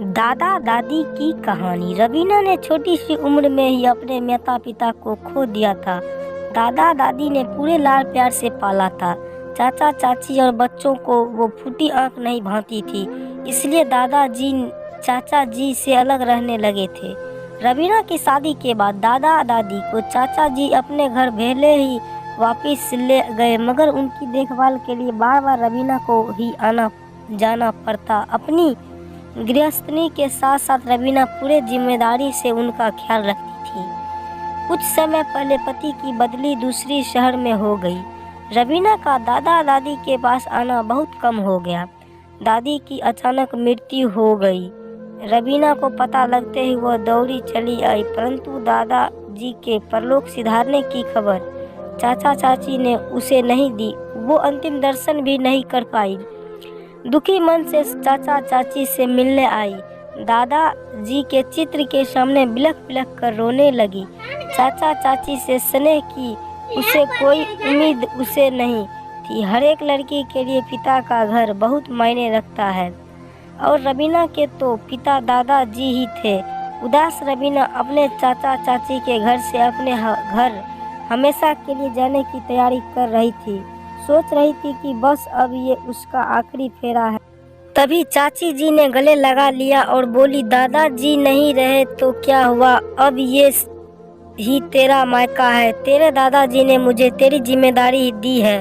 दादा दादी की कहानी। रवीना ने छोटी सी उम्र में ही अपने माता पिता को खो दिया था। दादा दादी ने पूरे लाड प्यार से पाला था। चाचा चाची और बच्चों को वो फूटी आंख नहीं भाती थी, इसलिए दादाजी चाचा जी से अलग रहने लगे थे। रवीना की शादी के बाद दादा दादी को चाचा जी अपने घर भले ही वापस ले गए, मगर उनकी देखभाल के लिए बार बार रवीना को ही आना जाना पड़ता। अपनी गृहस्थनी के साथ साथ रवीना पूरे जिम्मेदारी से उनका ख्याल रखती थी। कुछ समय पहले पति की बदली दूसरी शहर में हो गई। रवीना का दादा दादी के पास आना बहुत कम हो गया। दादी की अचानक मृत्यु हो गई। रवीना को पता लगते ही वह दौड़ी चली आई, परंतु दादाजी के परलोक सिधारने की खबर चाचा चाची ने उसे नहीं दी। वो अंतिम दर्शन भी नहीं कर पाई। दुखी मन से चाचा चाची से मिलने आई। दादा जी के चित्र के सामने बिलख बिलख कर रोने लगी। चाचा चाची से स्नेह की उसे कोई उम्मीद उसे नहीं थी। हर एक लड़की के लिए पिता का घर बहुत मायने रखता है, और रवीना के तो पिता दादा जी ही थे। उदास रवीना अपने चाचा चाची के घर से अपने घर हमेशा के लिए जाने की तैयारी कर रही थी। सोच रही थी कि बस अब ये उसका आखिरी फेरा है। तभी चाची जी ने गले लगा लिया और बोली, दादाजी नहीं रहे तो क्या हुआ, अब ये ही तेरा मायका है। तेरे दादाजी ने मुझे तेरी जिम्मेदारी दी है।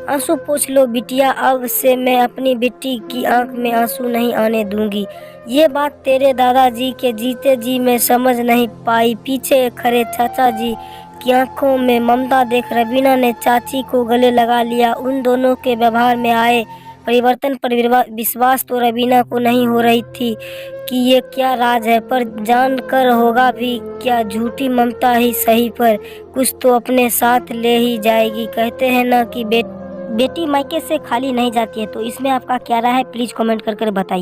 आंसू पोंछ लो बिटिया, अब से मैं अपनी बेटी की आंख में आंसू नहीं आने दूंगी। ये बात तेरे दादाजी के जीते जी मैं समझ नहीं पाई। पीछे खड़े चाचा जी की आंखों में ममता देख रवीना ने चाची को गले लगा लिया। उन दोनों के व्यवहार में आए परिवर्तन पर विश्वास तो रवीना को नहीं हो रही थी कि ये क्या राज है, पर जानकर होगा भी क्या, झूठी ममता ही सही पर कुछ तो अपने साथ ले ही जाएगी। कहते हैं ना कि बेटी मायके से खाली नहीं जाती है। तो इसमें आपका क्या राय है, प्लीज कमेंट कर बताइए।